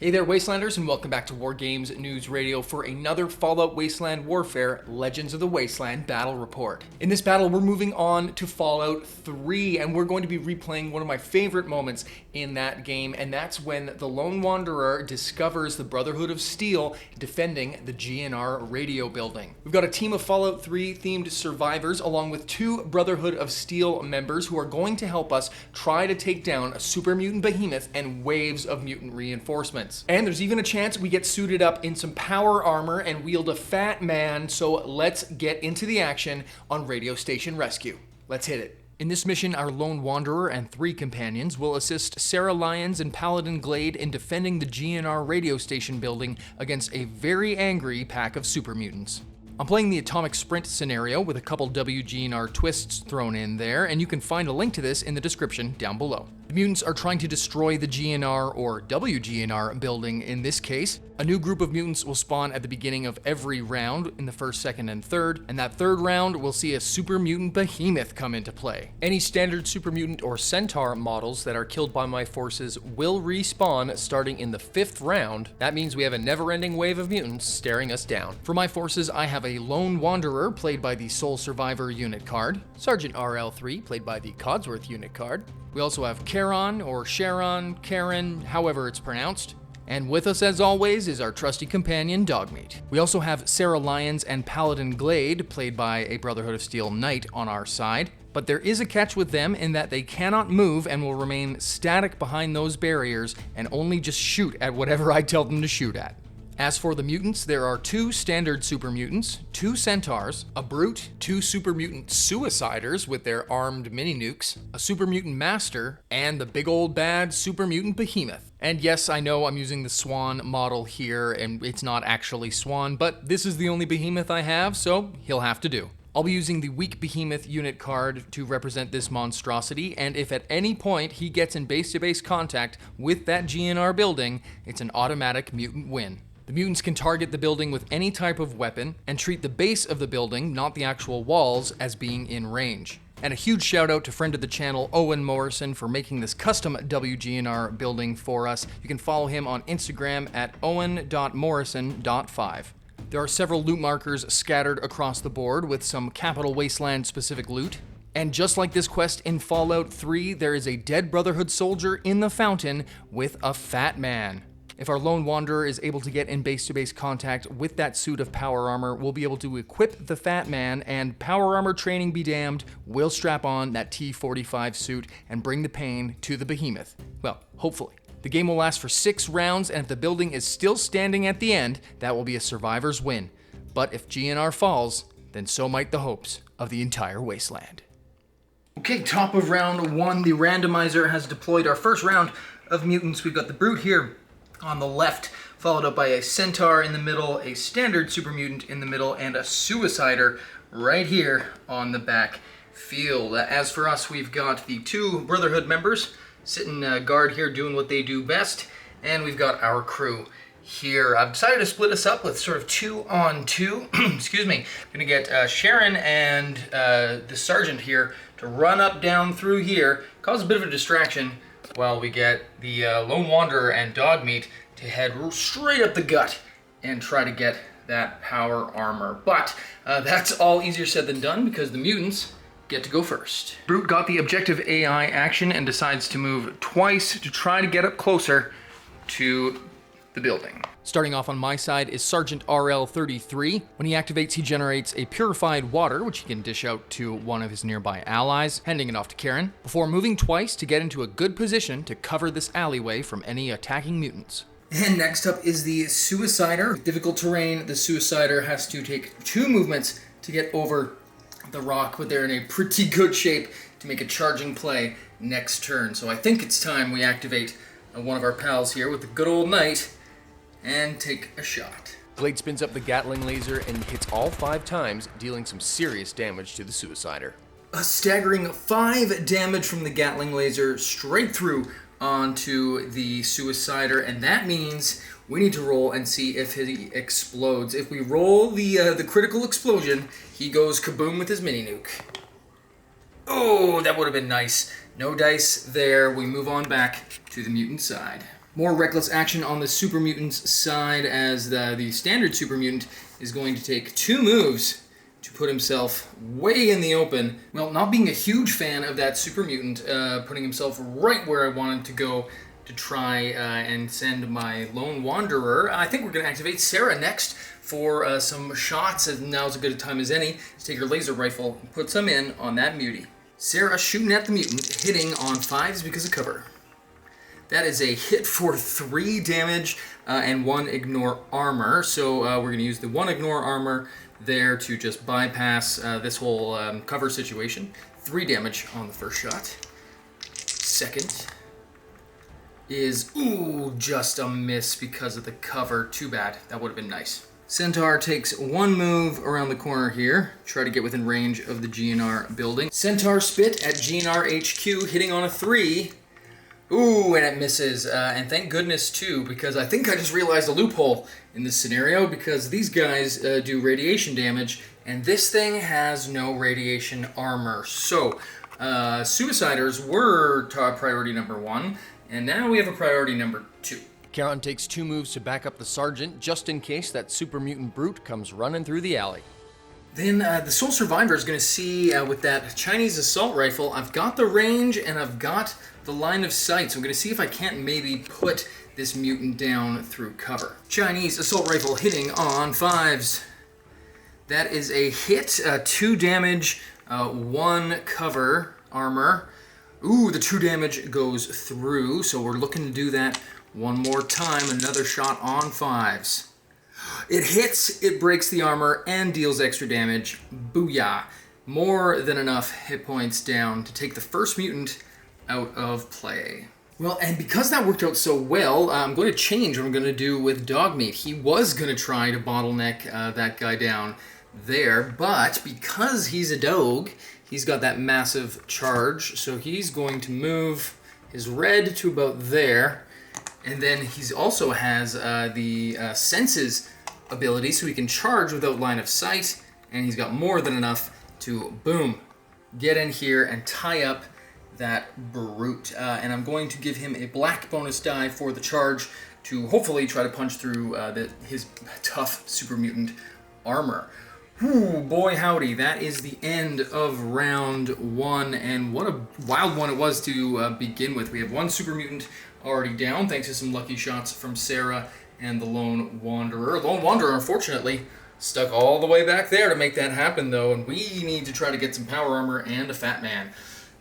Hey there, Wastelanders, and welcome back to War Games News Radio for another Fallout Wasteland Warfare Legends of the Wasteland Battle Report. In this battle, we're moving on to Fallout 3, and we're going to be replaying one of my favorite moments in that game, and that's when the Lone Wanderer discovers the Brotherhood of Steel defending the GNR radio building. We've got a team of Fallout 3 themed survivors along with two Brotherhood of Steel members who are going to help us try to take down a Super Mutant Behemoth and waves of mutant reinforcements. And there's even a chance we get suited up in some power armor and wield a fat man, so let's get into the action on Radio Station Rescue. Let's hit it. In this mission, our Lone Wanderer and three companions will assist Sarah Lyons and Paladin Glade in defending the GNR radio station building against a very angry pack of super mutants. I'm playing the Atomic Sprint scenario with a couple WGNR twists thrown in there, and you can find a link to this in the description down below. The mutants are trying to destroy the GNR, or WGNR, building in this case. A new group of mutants will spawn at the beginning of every round in the first, second, and third, and that third round will see a Super Mutant Behemoth come into play. Any standard Super Mutant or Centaur models that are killed by my forces will respawn starting in the fifth round. That means we have a never-ending wave of mutants staring us down. For my forces, I have a Lone Wanderer, played by the Sole Survivor unit card, Sergeant RL3, played by the Codsworth unit card. We also have Charon, or Sharon, Karen, however it's pronounced. And with us, as always, is our trusty companion, Dogmeat. We also have Sarah Lyons and Paladin Glade, played by a Brotherhood of Steel knight, on our side. But there is a catch with them in that they cannot move and will remain static behind those barriers and only just shoot at whatever I tell them to shoot at. As for the mutants, there are two standard super mutants, two centaurs, a brute, two super mutant suiciders with their armed mini nukes, a super mutant master, and the big old bad super mutant behemoth. And yes, I know I'm using the Swan model here, and it's not actually Swan, but this is the only behemoth I have, so he'll have to do. I'll be using the weak behemoth unit card to represent this monstrosity, and if at any point he gets in base-to-base contact with that GNR building, it's an automatic mutant win. The mutants can target the building with any type of weapon and treat the base of the building, not the actual walls, as being in range. And a huge shout out to friend of the channel, Owen Morrison, for making this custom WGNR building for us. You can follow him on Instagram at owen.morrison.5. There are several loot markers scattered across the board with some Capital Wasteland specific loot. And just like this quest in Fallout 3, there is a dead Brotherhood soldier in the fountain with a fat man. If our Lone Wanderer is able to get in base-to-base contact with that suit of power armor, we'll be able to equip the Fat Man, and power armor training be damned, we'll strap on that T-45 suit and bring the pain to the behemoth. Well, hopefully. The game will last for 6 rounds, and if the building is still standing at the end, that will be a survivor's win. But if GNR falls, then so might the hopes of the entire Wasteland. Okay, top of round 1, the randomizer has deployed our first round of mutants. We've got the Brute here on the left, followed up by a Centaur in the middle, a standard super mutant in the middle, and a Suicider right here on the back field. As for us, we've got the two Brotherhood members sitting guard here doing what they do best, and we've got our crew here. I've decided to split us up with sort of 2-on-2. Excuse me. I'm gonna get Sharon and the Sergeant here to run up down through here, cause a bit of a distraction, while we get the Lone Wanderer and Dogmeat to head straight up the gut and try to get that power armor. But that's all easier said than done because the mutants get to go first. Brute got the objective AI action and decides to move twice to try to get up closer to the building. Starting off on my side is Sergeant RL33. When he activates, he generates a purified water, which he can dish out to one of his nearby allies, handing it off to Karen, before moving twice to get into a good position to cover this alleyway from any attacking mutants. And next up is the Suicider. With difficult terrain, the Suicider has to take 2 movements to get over the rock, but they're in a pretty good shape to make a charging play next turn. So I think it's time we activate one of our pals here with the good old knight and take a shot. Glade spins up the Gatling laser and hits all 5 times, dealing some serious damage to the Suicider. A staggering 5 damage from the Gatling laser straight through onto the Suicider, and that means we need to roll and see if he explodes. If we roll the critical explosion, he goes kaboom with his mini nuke. Oh, that would have been nice. No dice there. We move on back to the mutant side. More reckless action on the Super Mutant's side, as the standard Super Mutant is going to take 2 moves to put himself way in the open. Well, not being a huge fan of that Super Mutant, putting himself right where I wanted to go to try and send my Lone Wanderer. I think we're going to activate Sarah next for some shots, and now's as good a time as any to take her laser rifle and put some in on that mutie. Sarah shooting at the mutant, hitting on 5s because of cover. That is a hit for 3 damage and 1 ignore armor. So we're going to use the 1 ignore armor there to just bypass this whole cover situation. 3 damage on the first shot. Second is, ooh, just a miss because of the cover. Too bad. That would have been nice. Centaur takes 1 move around the corner here. Try to get within range of the GNR building. Centaur spit at GNR HQ, hitting on a 3. Ooh, and it misses, and thank goodness too, because I think I just realized a loophole in this scenario, because these guys do radiation damage, and this thing has no radiation armor. So, Suiciders were priority number 1, and now we have a priority number 2. Charon takes 2 moves to back up the Sergeant, just in case that Super Mutant Brute comes running through the alley. Then the Sole Survivor is going to see with that Chinese assault rifle, I've got the range and I've got the line of sight, so I'm going to see if I can't maybe put this mutant down through cover. Chinese assault rifle hitting on 5s. That is a hit, 2 damage, 1 cover armor. Ooh, the 2 damage goes through, so we're looking to do that one more time. Another shot on 5s. It hits, it breaks the armor, and deals extra damage. Booyah. More than enough hit points down to take the first mutant out of play. Well, and because that worked out so well, I'm going to change what I'm going to do with Dogmeat. He was going to try to bottleneck that guy down there, but because he's a dog, he's got that massive charge, so he's going to move his red to about there. And then he also has the senses ability, so he can charge without line of sight, and he's got more than enough to, boom, get in here and tie up that brute. And I'm going to give him a black bonus die for the charge to hopefully try to punch through his tough super mutant armor. Whew, boy howdy, that is the end of round 1, and what a wild one it was to begin with. We have 1 super mutant already down, thanks to some lucky shots from Sarah and the Lone Wanderer. Lone Wanderer, unfortunately, stuck all the way back there to make that happen, though, and we need to try to get some power armor and a fat man,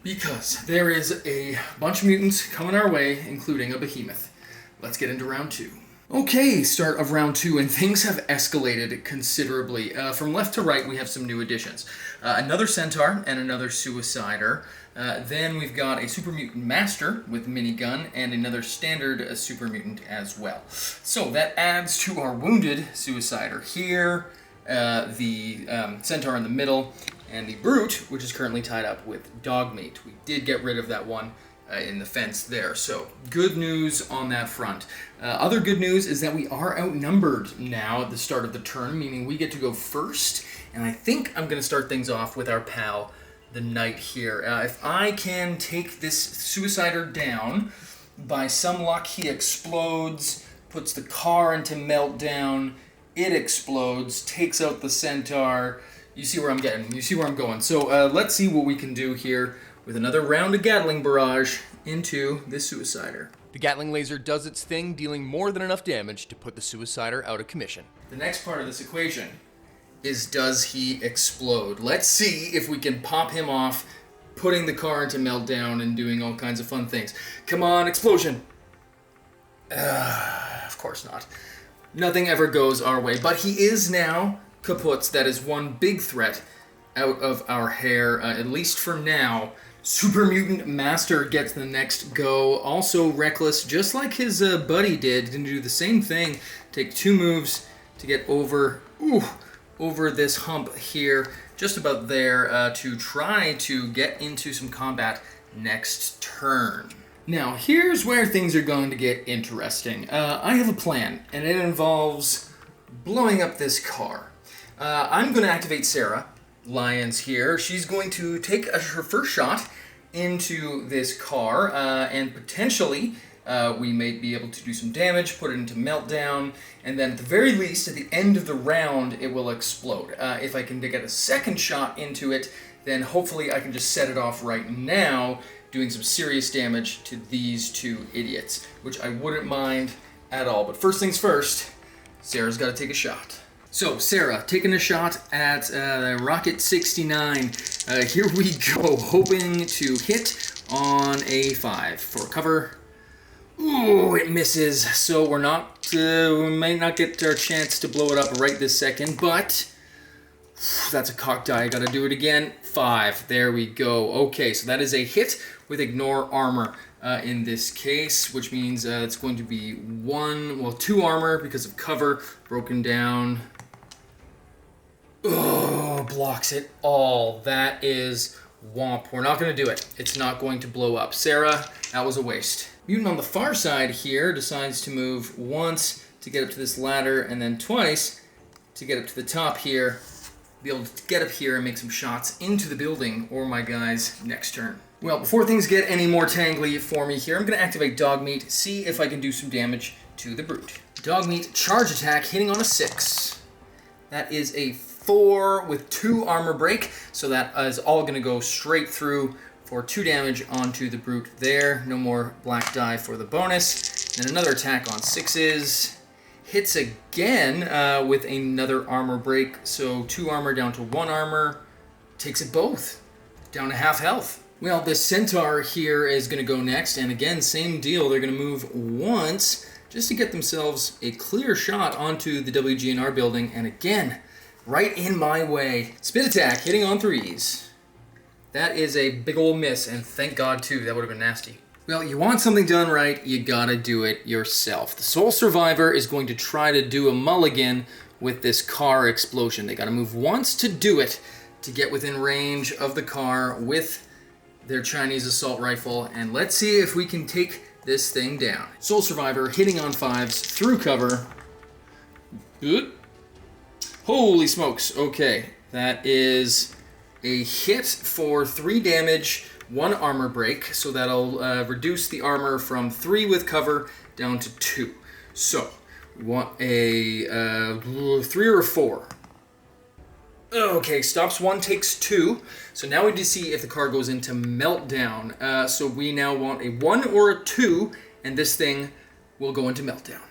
because there is a bunch of mutants coming our way, including a behemoth. Let's get into round 2. Okay, start of round 2, and things have escalated considerably. From left to right, we have some new additions. Another Centaur and another Suicider. Then we've got a Super Mutant Master with minigun and another standard Super Mutant as well. So that adds to our wounded Suicider here, the Centaur in the middle, and the Brute, which is currently tied up with Dogmeat. We did get rid of that one in the fence there, so good news on that front. Other good news is that we are outnumbered now at the start of the turn, meaning we get to go first, and I think I'm going to start things off with our pal, the Knight here. If I can take this Suicider down, by some luck he explodes, puts the car into meltdown, it explodes, takes out the Centaur. You see where I'm getting, you see where I'm going. So let's see what we can do here with another round of Gatling Barrage into this Suicider. The Gatling laser does its thing, dealing more than enough damage to put the Suicider out of commission. The next part of this equation is, does he explode? Let's see if we can pop him off, putting the car into meltdown and doing all kinds of fun things. Come on, explosion! Of course not. Nothing ever goes our way, but he is now kaput. That is one big threat out of our hair, at least for now. Super Mutant Master gets the next go. Also reckless, just like his buddy did. Didn't do the same thing. Take 2 moves to get over this hump here, just about there, to try to get into some combat next turn. Now, here's where things are going to get interesting. I have a plan, and it involves blowing up this car. I'm going to activate Sarah Lyons here. She's going to take her first shot into this car and potentially we may be able to do some damage, put it into meltdown, and then at the very least, at the end of the round, it will explode. If I can get a second shot into it, then hopefully I can just set it off right now, doing some serious damage to these two idiots, which I wouldn't mind at all. But first things first, Sarah's got to take a shot. So, Sarah, taking a shot at Rocket 69. Here we go, hoping to hit on a 5 for cover. Ooh, it misses, so we may not get our chance to blow it up right this second, but that's a cocked die. I gotta do it again. 5, there we go. Okay, so that is a hit with ignore armor in this case, which means it's going to be 2 armor because of cover, broken down. Oh, blocks it all. That is womp. We're not going to do it. It's not going to blow up. Sarah, that was a waste. Mutant on the far side here decides to move once to get up to this ladder and then twice to get up to the top here. Be able to get up here and make some shots into the building or my guy's next turn. Well, before things get any more tangly for me here, I'm going to activate Dogmeat, see if I can do some damage to the brute. Dogmeat charge attack hitting on a 6. That is a 4 with 2 armor break, so that is all going to go straight through for 2 damage onto the brute there. No more black die for the bonus. Then another attack on 6s. Hits again with another armor break, so 2 armor down to 1 armor. Takes it both, down to half health. Well, the centaur here is going to go next, and again, same deal. They're going to move once just to get themselves a clear shot onto the GNR building, and again, right in my way. Spit attack, hitting on 3s. That is a big ol' miss, and thank God, too. That would have been nasty. Well, you want something done right, you gotta do it yourself. The sole survivor is going to try to do a mulligan with this car explosion. They gotta move once to do it, to get within range of the car with their Chinese assault rifle, and let's see if we can take this thing down. Sole survivor, hitting on 5s, through cover. Good. Holy smokes, okay. That is a hit for 3 damage, 1 armor break, so that'll reduce the armor from 3 with cover down to 2. So, we want a 3 or a 4. Okay, stops 1, takes 2. So now we need to see if the car goes into meltdown. So we now want a 1 or a 2, and this thing will go into meltdown.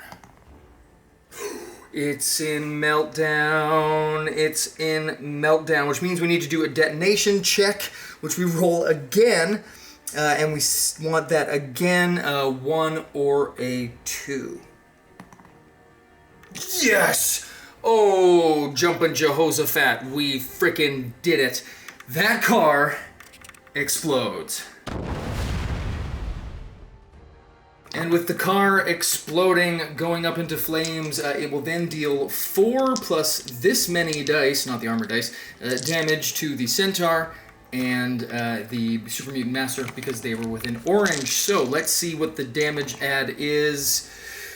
It's in meltdown. It's in meltdown, which means we need to do a detonation check, which we roll again, and we want that again, 1 or a 2. Yes! Oh, jumpin' Jehoshaphat, we frickin' did it. That car explodes. And with the car exploding, going up into flames, it will then deal 4 plus this many dice, not the armor dice, damage to the centaur and the Super Mutant Master because they were within orange. So let's see what the damage add is.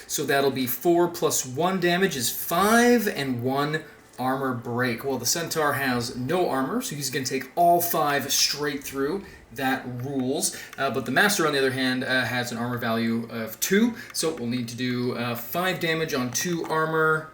So that'll be 4 plus 1 damage is 5 and 1 armor break. Well, the centaur has no armor, so he's going to take all 5 straight through. That rules. But the master, on the other hand, has an armor value of 2, so we'll need to do 5 damage on 2 armor.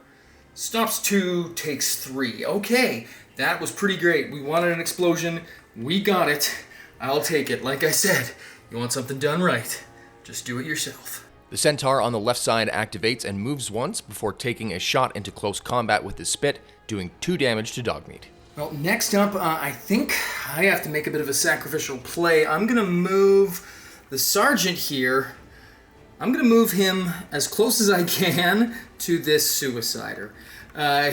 Stops 2, takes 3. Okay, that was pretty great. We wanted an explosion. We got it. I'll take it. Like I said, you want something done right, just do it yourself. The centaur on the left side activates and moves once before taking a shot into close combat with his spit, doing 2 damage to Dogmeat. Well, next up, I think I have to make a bit of a sacrificial play. I'm going to move the sergeant here. I'm going to move him as close as I can to this suicider.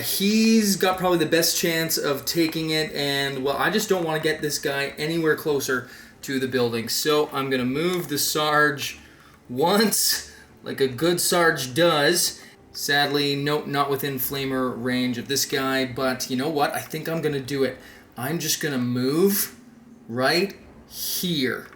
He's got probably the best chance of taking it, and, well, I just don't want to get this guy anywhere closer to the building. So I'm going to move the Sarge once, like a good Sarge does. Sadly, nope, not within flamer range of this guy, but you know what? I think I'm going to do it. I'm just going to move right here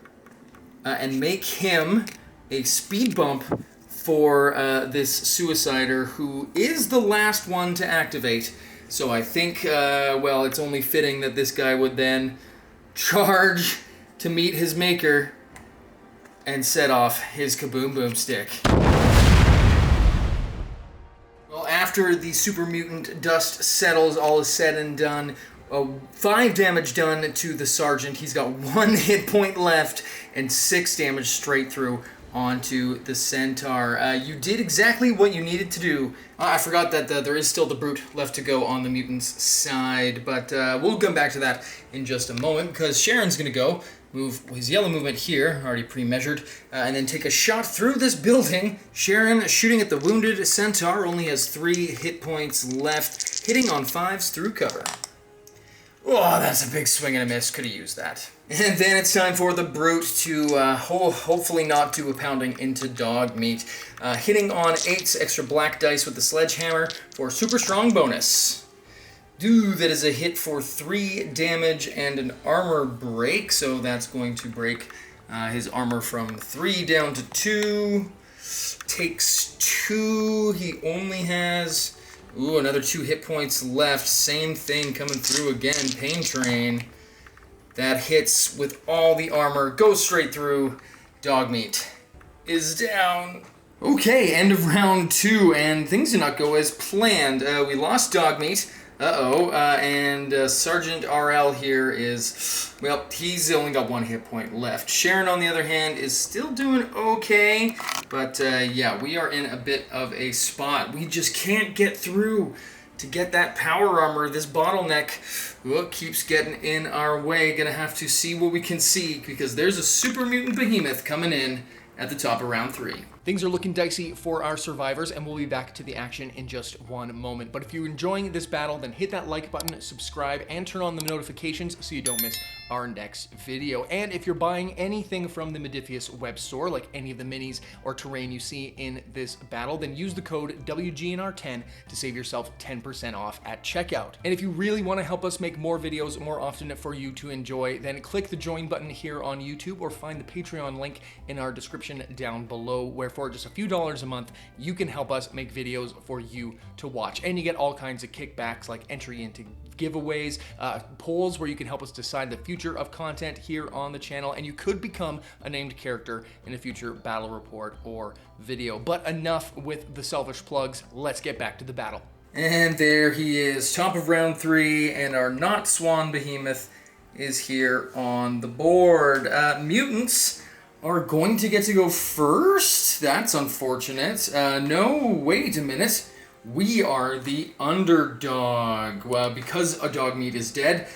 and make him a speed bump for this suicider who is the last one to activate. So I think, well, it's only fitting that this guy would then charge to meet his maker. and set off his kaboom boomstick. Well, after the super mutant dust settles, all is said and done, 5 damage done to the sergeant. He's got 1 hit point left and 6 damage straight through onto the centaur. You did exactly what you needed to do. I forgot that there is still the brute left to go on the mutant's side, but we'll come back to that in just a moment, because Sharon's going to go move his yellow movement here, already pre-measured, and then take a shot through this building. Sharon, shooting at the wounded centaur, only has 3 hit points left, hitting on 5s through cover. Oh, that's a big swing and a miss. Could have used that. And then it's time for the brute to hopefully not do a pounding into dog meat. Hitting on 8s extra black dice with the sledgehammer for super strong bonus. That is a hit for 3 damage and an armor break. So that's going to break his armor from 3 down to 2. Takes 2. He only has... another 2 hit points left. Same thing coming through again. Pain Train. That hits with all the armor. Goes straight through. Dogmeat is down. Okay, end of round 2, and things did not go as planned. We lost Dogmeat. And Sergeant RL here is, well, he's only got 1 hit point left. Sharon, on the other hand, is still doing okay, but yeah, we are in a bit of a spot. We just can't get through to get that power armor. This bottleneck keeps getting in our way. Gonna have to see what we can see, because there's a Super Mutant Behemoth coming in at the top of round 3. Things are looking dicey for our survivors, and we'll be back to the action in just one moment. But if you're enjoying this battle, then hit that like button, subscribe, and turn on the notifications so you don't miss our next video. And if you're buying anything from the Modiphius web store, like any of the minis or terrain you see in this battle, then use the code WGNR10 to save yourself 10% off at checkout. And if you really want to help us make more videos more often for you to enjoy, then click the join button here on YouTube, or find the Patreon link in our description down below, where for just a few dollars a month, you can help us make videos for you to watch. And you get all kinds of kickbacks, like entry into giveaways, polls where you can help us decide the future of content here on the channel, and you could become a named character in a future battle report or video. But enough with the selfish plugs, let's get back to the battle. And there he is, top of round 3, and our not Swan Behemoth is here on the board. Mutants are going to get to go first? That's unfortunate. No, wait a minute. We are the underdog. Well, because a Dogmeat is dead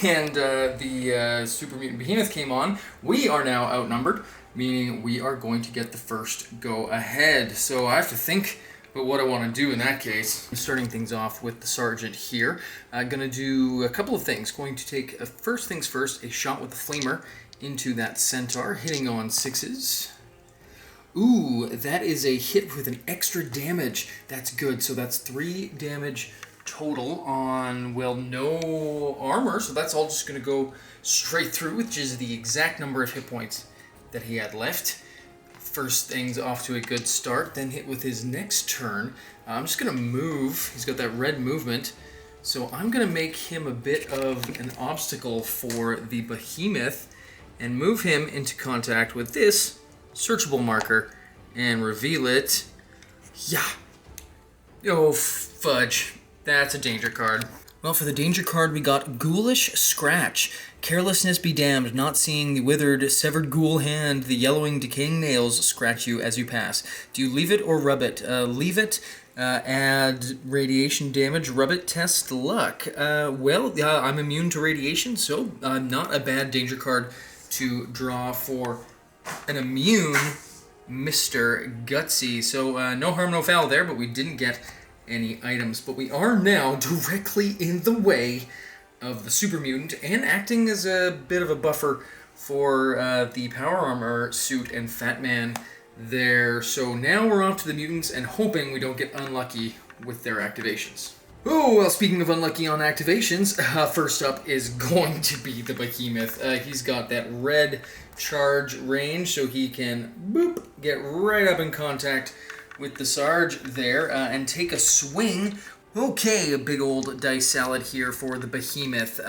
and the Super Mutant Behemoth came on, we are now outnumbered, meaning we are going to get the first go ahead. So I have to think about what I want to do in that case. I'm starting things off with the Sergeant here. I'm going to do a couple of things. Going to take, first things first, a shot with the Flamer into that centaur, hitting on 6s. That is a hit with an extra damage. That's good. So that's 3 damage total on, well, no armor. So that's all just going to go straight through, which is the exact number of hit points that he had left. First thing's off to a good start. Then hit with his next turn. I'm just going to move. He's got that red movement. So I'm going to make him a bit of an obstacle for the Behemoth and move him into contact with this searchable marker and reveal it. Yeah. Oh, fudge. That's a danger card. Well, for the danger card, we got Ghoulish Scratch. Carelessness be damned, not seeing the withered, severed ghoul hand, the yellowing, decaying nails scratch you as you pass. Do you leave it or rub it? Leave it. Add radiation damage. Rub it. Test luck. I'm immune to radiation, so not a bad danger card to draw for an immune Mr. Gutsy. So no harm, no foul there, but we didn't get any items. But we are now directly in the way of the Super Mutant and acting as a bit of a buffer for the Power Armor suit and Fat Man there. So now we're off to the mutants and hoping we don't get unlucky with their activations. Oh, well, speaking of unlucky on activations, first up is going to be the Behemoth. He's got that red charge range, so he can, boop, get right up in contact with the Sarge there and take a swing Okay, a big old dice salad here for the Behemoth.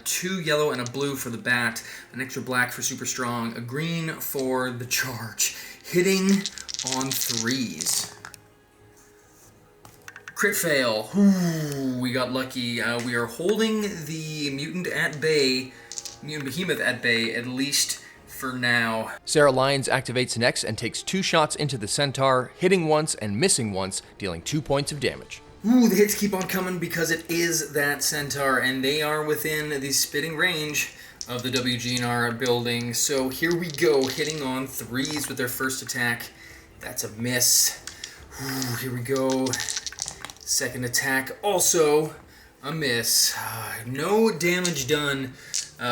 2 yellow and a blue for the bat, an extra black for super strong, a green for the charge. Hitting on 3s. Crit fail. Ooh, we got lucky. We are holding the Mutant Behemoth at bay, at least for now. Sarah Lyons activates next and takes 2 shots into the Centaur, hitting once and missing once, dealing 2 points of damage. Ooh, the hits keep on coming because it is that Centaur, and they are within the spitting range of the WGNR building. So here we go, hitting on 3s with their first attack. That's a miss. Ooh, here we go. Second attack, also a miss. No damage done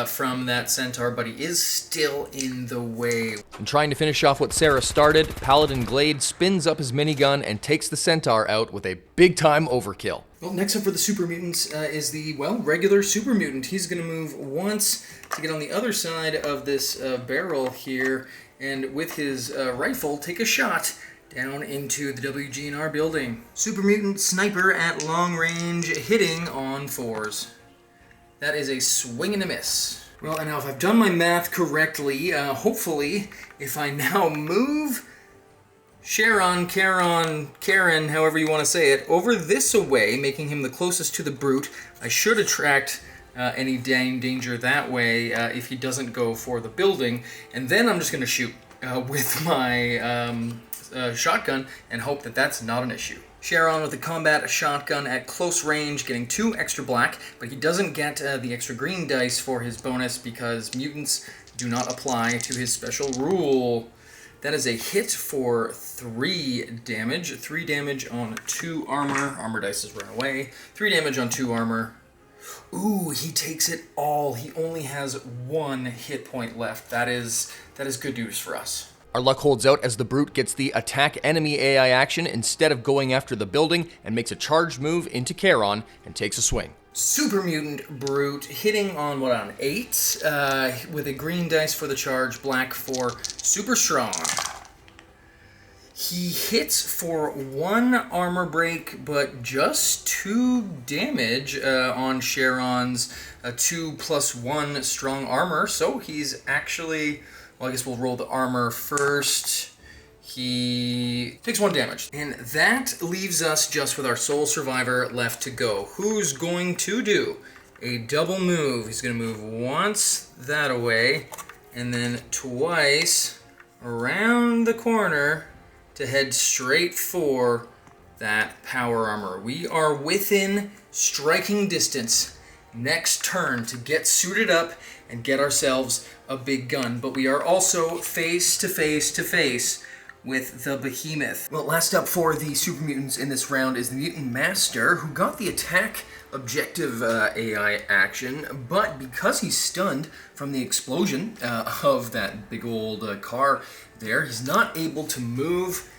from that Centaur, but he is still in the way. And trying to finish off what Sarah started, Paladin Glade spins up his minigun and takes the Centaur out with a big-time overkill. Well, next up for the Super Mutants is the, regular Super Mutant. He's going to move once to get on the other side of this barrel here, and with his rifle, take a shot down into the WGNR building. Super Mutant Sniper at long range, hitting on 4s. That is a swing and a miss. Well, and now if I've done my math correctly, hopefully, if I now move Karen, however you want to say it, over this away, making him the closest to the brute, I should attract any danger that way if he doesn't go for the building. And then I'm just going to shoot with my shotgun and hope that that's not an issue. Sharon with a combat shotgun at close range, getting 2 extra black, but he doesn't get the extra green dice for his bonus because mutants do not apply to his special rule. That is a hit for 3 damage. 3 damage on 2 armor. Armor dice has run away. 3 damage on 2 armor. Ooh, he takes it all. He only has 1 hit point left. That is good news for us. Our luck holds out as the Brute gets the attack enemy AI action instead of going after the building and makes a charged move into Charon and takes a swing. Super Mutant Brute hitting on, on 8 with a green dice for the charge, black for super strong. He hits for 1 armor break, but just 2 damage on Sharon's 2 + 1 strong armor, so he's actually... Well, I guess we'll roll the armor first. He takes 1 damage. And that leaves us just with our sole survivor left to go. Who's going to do a double move? He's going to move once that away, and then twice around the corner to head straight for that power armor. We are within striking distance next turn to get suited up and get ourselves a big gun, but we are also face to face with the Behemoth. Well, last up for the Super Mutants in this round is the Mutant Master, who got the attack objective AI action, but because he's stunned from the explosion of that big old car there, he's not able to move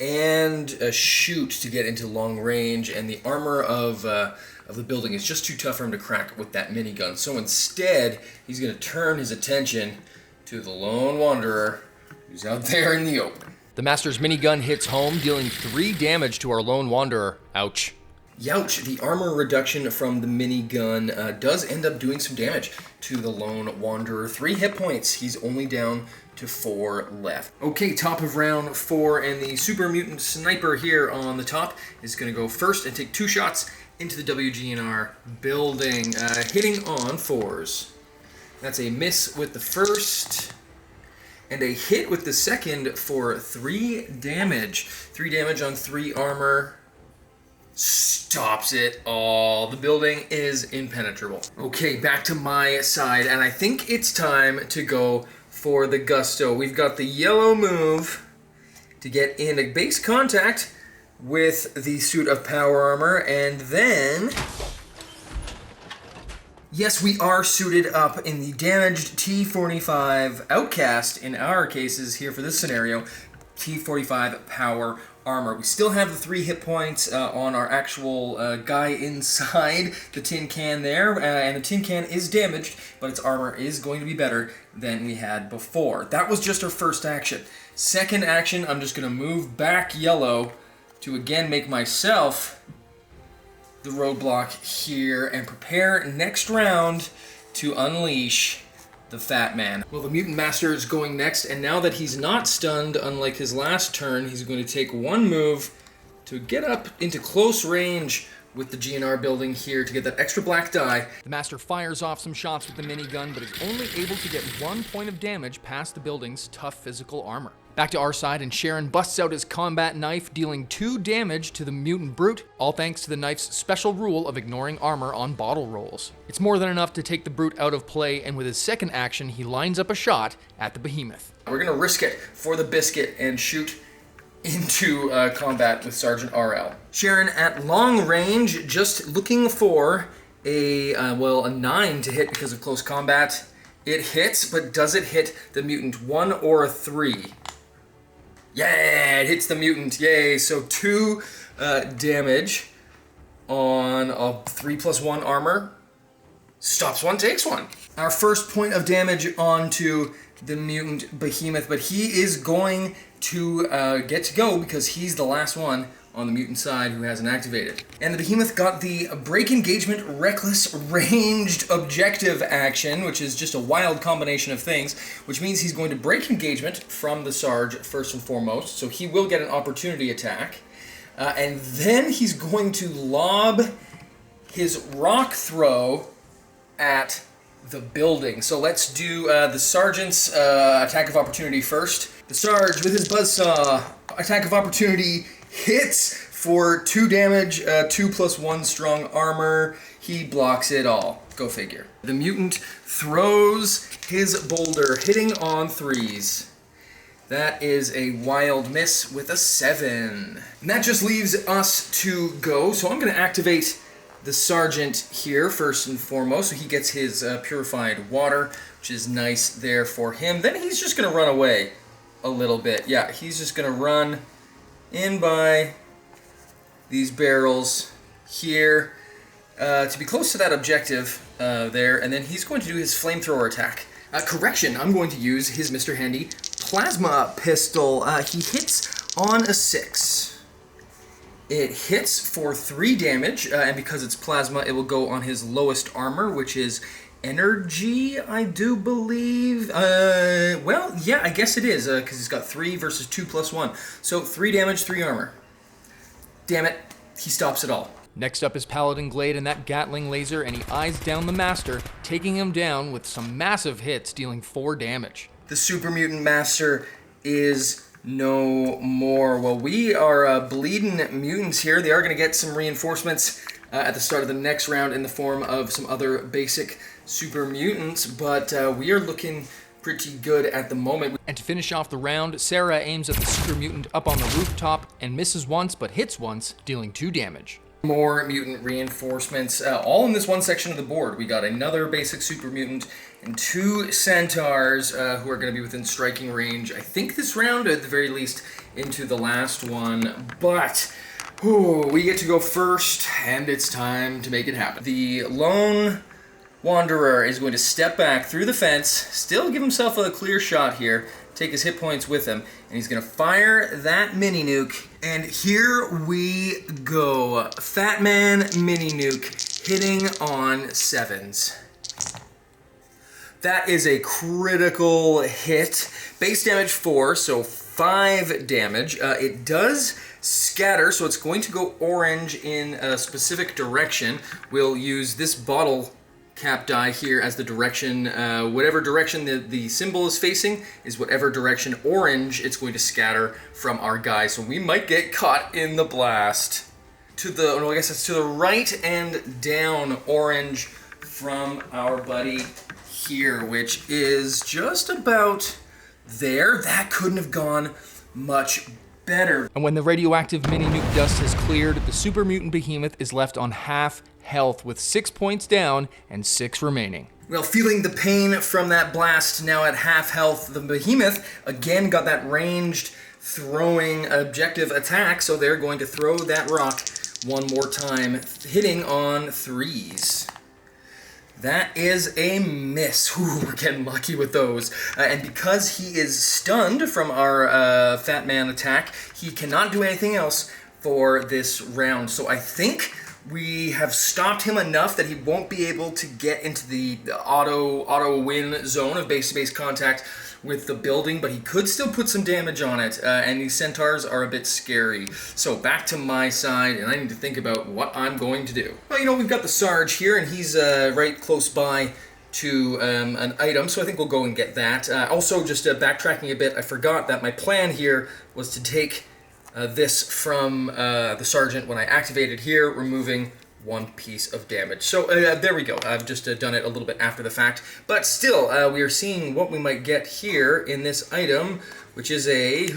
and shoot to get into long range, and the armor of the building is just too tough for him to crack with that minigun. So instead, he's going to turn his attention to the Lone Wanderer, who's out there in the open. The Master's minigun hits home, dealing 3 damage to our Lone Wanderer. Ouch. Youch, the armor reduction from the minigun does end up doing some damage to the Lone Wanderer. 3 hit points. He's only down to 4 left. Okay, top of round 4, and the Super Mutant Sniper here on the top is going to go first and take 2 shots into the WGNR building, hitting on 4s. That's a miss with the first, and a hit with the second for 3 damage. 3 damage on 3 armor. Stops it all. The building is impenetrable. Okay, back to my side, and I think it's time to go for the gusto. We've got the yellow move to get in a base contact with the suit of power armor, and then... Yes, we are suited up in the damaged T-45 Outcast, in our cases here for this scenario, T-45 power armor. We still have the 3 hit points on our actual guy inside the tin can there, and the tin can is damaged, but its armor is going to be better than we had before. That was just our first action. Second action, I'm just going to move back yellow to again make myself the roadblock here and prepare next round to unleash the Fat Man. Well, the Mutant Master is going next, and now that he's not stunned, unlike his last turn, he's going to take one move to get up into close range with the GNR building here to get that extra black die. The Master fires off some shots with the minigun, but is only able to get 1 point of damage past the building's tough physical armor. Back to our side, and Sharon busts out his combat knife, dealing 2 damage to the mutant brute, all thanks to the knife's special rule of ignoring armor on bottle rolls. It's more than enough to take the brute out of play, and with his second action, he lines up a shot at the behemoth. We're gonna risk it for the biscuit and shoot into combat with Sergeant RL. Sharon at long range, just looking for a 9 to hit because of close combat. It hits, but does it hit the mutant? 1 or a 3? Yeah, it hits the mutant. Yay! So 2 damage on a 3+1 armor. Stops 1, takes 1. Our first point of damage onto the mutant behemoth, but he is going to get to go because he's the last one on the mutant side who hasn't activated. And the behemoth got the break engagement reckless ranged objective action, which is just a wild combination of things, which means he's going to break engagement from the Sarge first and foremost, so he will get an opportunity attack. And then he's going to lob his rock throw at the building. So let's do the Sergeant's attack of opportunity first. The Sarge with his buzzsaw, attack of opportunity, hits for 2 damage, 2+1 strong armor. He blocks it all. Go figure. The mutant throws his boulder, hitting on 3s. That is a wild miss with a 7. And that just leaves us to go. So I'm going to activate the Sergeant here first and foremost. So he gets his purified water, which is nice there for him. Then he's just going to run away a little bit. Yeah, he's just going to run in by these barrels here to be close to that objective there, and then he's going to do his flamethrower attack. Correction, I'm going to use his Mr. Handy plasma pistol. He hits on a 6. It hits for 3 damage, and because it's plasma, it will go on his lowest armor, which is energy, I do believe. Well, yeah, I guess it is, because he's got 3 versus 2+1. So 3 damage, 3 armor. Damn it, he stops it all. Next up is Paladin Glade and that Gatling laser, and he eyes down the Master, taking him down with some massive hits, dealing 4 damage. The Super Mutant Master is no more. Well, we are bleeding mutants here. They are going to get some reinforcements at the start of the next round in the form of some other basic super mutants, but we are looking pretty good at the moment. And to finish off the round, Sarah aims at the super mutant up on the rooftop and misses once but hits once, dealing 2 damage. More mutant reinforcements, all in this one section of the board. We got another basic super mutant and 2 centaurs who are going to be within striking range, I think this round, at the very least, into the last one. But we get to go first, and it's time to make it happen. The lone Wanderer is going to step back through the fence, still give himself a clear shot here, take his hit points with him, and he's going to fire that mini nuke. And here we go. Fat Man mini nuke hitting on 7s. That is a critical hit. Base damage 4, so 5 damage. It does scatter, so it's going to go orange in a specific direction. We'll use this bottle cap die here as the direction. Whatever direction the symbol is facing is whatever direction orange it's going to scatter from our guy. So we might get caught in the blast. I guess it's to the right and down orange from our buddy here, which is just about there. That couldn't have gone much better. And when the radioactive mini nuke dust has cleared, the Super Mutant Behemoth is left on half health with 6 points down and 6 remaining. Well, feeling the pain from that blast, now at half health, the Behemoth again got that ranged throwing objective attack, so they're going to throw that rock one more time, hitting on 3s. That is a miss. Ooh, we're getting lucky with those. And because he is stunned from our Fat Man attack, he cannot do anything else for this round. So I think We have stopped him enough that he won't be able to get into the auto win zone of base-to-base contact with the building, but he could still put some damage on it, and these centaurs are a bit scary. So back to my side, and I need to think about what I'm going to do. Well, you know, we've got the Sarge here, and he's right close by to an item, so I think we'll go and get that. Also, just backtracking a bit, I forgot that my plan here was to take this from the Sergeant when I activated here, removing 1 piece of damage. So there we go. I've just done it a little bit after the fact. But still, we are seeing what we might get here in this item, which is a...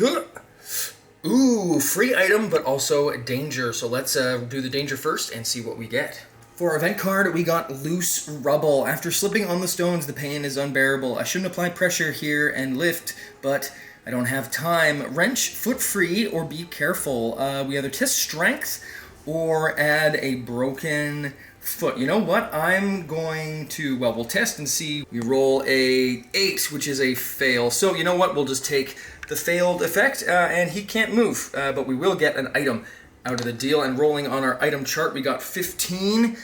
free item, but also danger. So let's do the danger first and see what we get. For our event card, we got Loose Rubble. After slipping on the stones, the pain is unbearable. I shouldn't apply pressure here and lift, but I don't have time. Wrench, foot free, or be careful. We either test strength or add a broken foot. You know what? I'm going to, well, we'll test and see. We roll a 8, which is a fail. So you know what? We'll just take the failed effect, and he can't move, but we will get an item out of the deal. And rolling on our item chart, we got 15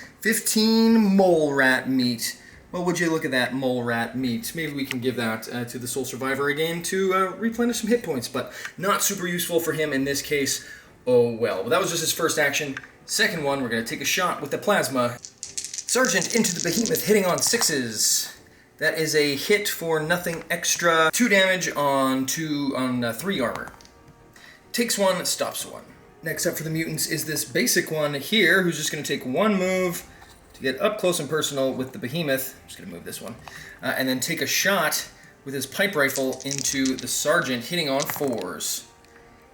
mole rat meat. Well, would you look at that mole rat meat? Maybe we can give that to the Soul Survivor again to replenish some hit points, but not super useful for him in this case. Oh well. Well, that was just his first action. Second one, we're going to take a shot with the plasma. Sergeant into the behemoth, hitting on 6s. That is a hit for nothing extra. 2 damage on 3 armor. Takes 1, stops 1. Next up for the mutants is this basic one here, who's just going to take 1 move to get up close and personal with the behemoth. I'm just going to move this one. And then take a shot with his pipe rifle into the Sergeant, hitting on 4s.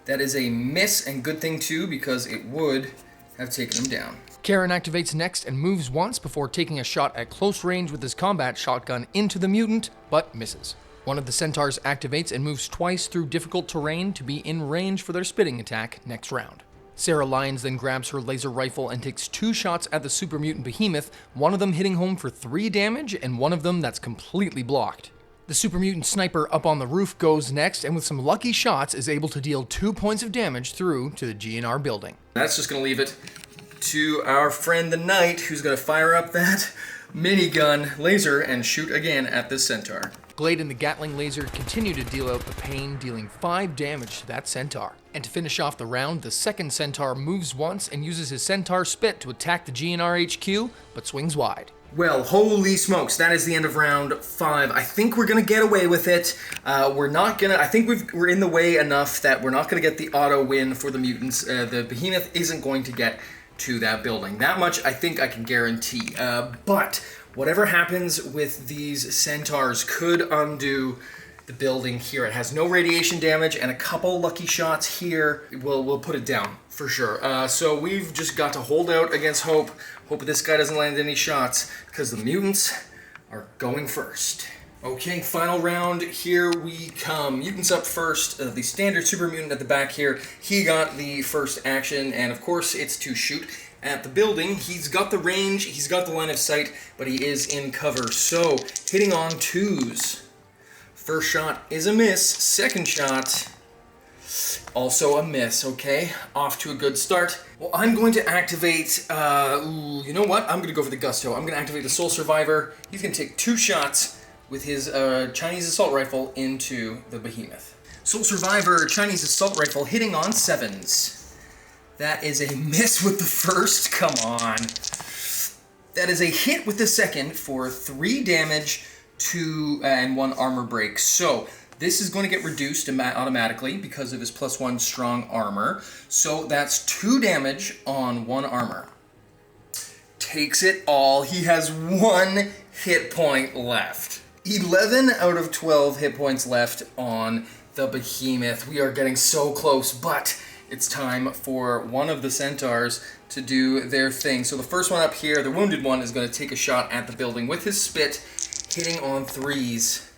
That is a miss, and good thing too, because it would have taken him down. Karen activates next and moves once before taking a shot at close range with his combat shotgun into the mutant, but misses. One of the centaurs activates and moves twice through difficult terrain to be in range for their spitting attack next round. Sarah Lyons then grabs her laser rifle and takes 2 shots at the Super Mutant Behemoth, one of them hitting home for 3 damage and one of them that's completely blocked. The Super Mutant Sniper up on the roof goes next, and with some lucky shots is able to deal 2 points of damage through to the GNR building. That's just going to leave it to our friend the Knight, who's going to fire up that minigun laser and shoot again at the centaur. Glade and the Gatling laser continue to deal out the pain, dealing 5 damage to that centaur. And to finish off the round, the second centaur moves once and uses his centaur spit to attack the GNR HQ, but swings wide. Well, holy smokes, that is the end of round 5. I think we're going to get away with it. We're not going to... I think we're in the way enough that we're not going to get the auto win for the mutants. The behemoth isn't going to get to that building. That much I think I can guarantee. But whatever happens with these centaurs could undo the building here. It has no radiation damage, and a couple lucky shots here will put it down for sure. So we've just got to hold out against hope. Hope this guy doesn't land any shots, because the mutants are going first. Okay, final round, here we come. Mutants up first, the standard super mutant at the back here. He got the first action, and of course it's to shoot at the building. He's got the range, he's got the line of sight, but he is in cover. So, hitting on 2s. First shot is a miss, second shot, also a miss, okay? Off to a good start. Well, I'm going to activate, you know what? I'm going to go for the gusto. I'm going to activate the Soul Survivor. He's going to take 2 shots with his Chinese assault rifle into the behemoth. Soul Survivor, Chinese assault rifle, hitting on 7s. That is a miss with the first, come on. That is a hit with the second for 3 damage, 2 and 1 armor break. So this is going to get reduced automatically because of his +1 strong armor. So that's 2 damage on 1 armor. Takes it all. He has 1 hit point left. 11 out of 12 hit points left on the behemoth. We are getting so close, but it's time for one of the centaurs to do their thing. So the first one up here, the wounded one, is going to take a shot at the building with his spit, hitting on 3s.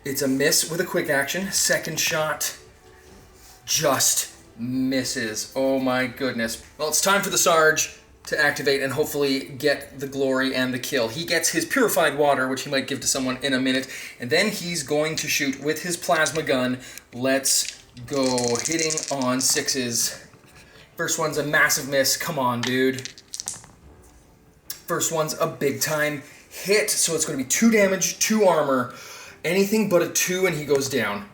It's a miss with a quick action. Second shot just misses. Oh my goodness. Well, it's time for the Sarge to activate and hopefully get the glory and the kill. He gets his purified water, which he might give to someone in a minute, and then he's going to shoot with his plasma gun. Let's go. Hitting on 6s. First one's a massive miss. Come on, dude. First one's a big time hit. So it's going to be 2 damage, 2 armor. Anything but a 2 and he goes down.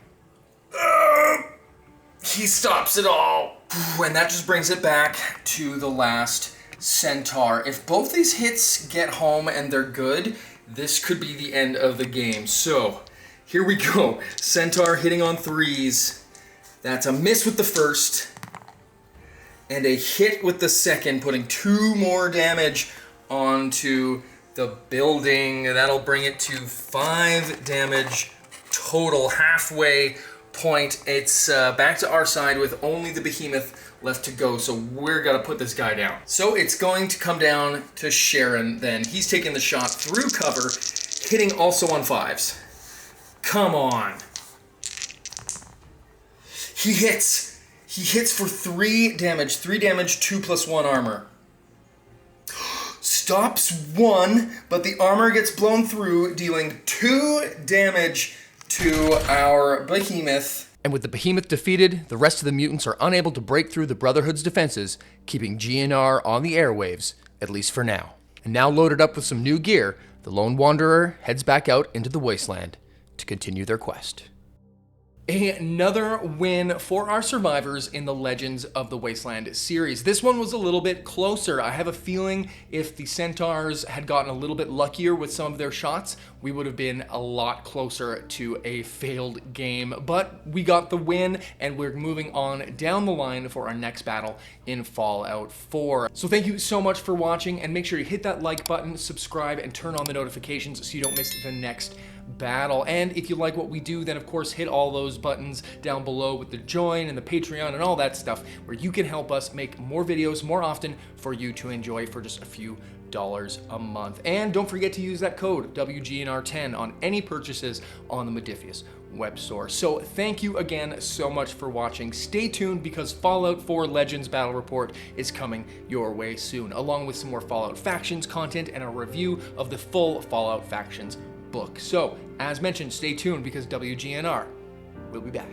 He stops it all. And that just brings it back to the last Centaur. If both these hits get home and they're good, this could be the end of the game. So here we go. Centaur hitting on 3s. That's a miss with the first. And a hit with the second, putting 2 more damage onto the building. That'll bring it to 5 damage total, halfway point. It's back to our side with only the behemoth left to go, so we're gonna put this guy down. So it's going to come down to Sharon then. He's taking the shot through cover, hitting also on 5s. Come on. He hits. He hits for 3 damage. 3 damage, 2 + 1 armor. Stops 1, but the armor gets blown through, dealing 2 damage to our behemoth. And with the behemoth defeated, the rest of the mutants are unable to break through the Brotherhood's defenses, keeping GNR on the airwaves, at least for now. And now loaded up with some new gear, the Lone Wanderer heads back out into the Wasteland to continue their quest. Another win for our survivors in the Legends of the Wasteland series. This one was a little bit closer. I have a feeling if the Centaurs had gotten a little bit luckier with some of their shots, we would have been a lot closer to a failed game. But we got the win, and we're moving on down the line for our next battle in Fallout 4. So thank you so much for watching, and make sure you hit that like button, subscribe, and turn on the notifications so you don't miss the next battle. And if you like what we do, then of course hit all those buttons down below with the join and the Patreon and all that stuff, where you can help us make more videos more often for you to enjoy for just a few dollars a month. And don't forget to use that code WGNR10 on any purchases on the Modiphius web store. So thank you again so much for watching. Stay tuned, because Fallout 4 Legends Battle Report is coming your way soon, along with some more Fallout Factions content and a review of the full Fallout Factions book. So, as mentioned, stay tuned, because WGNR will be back.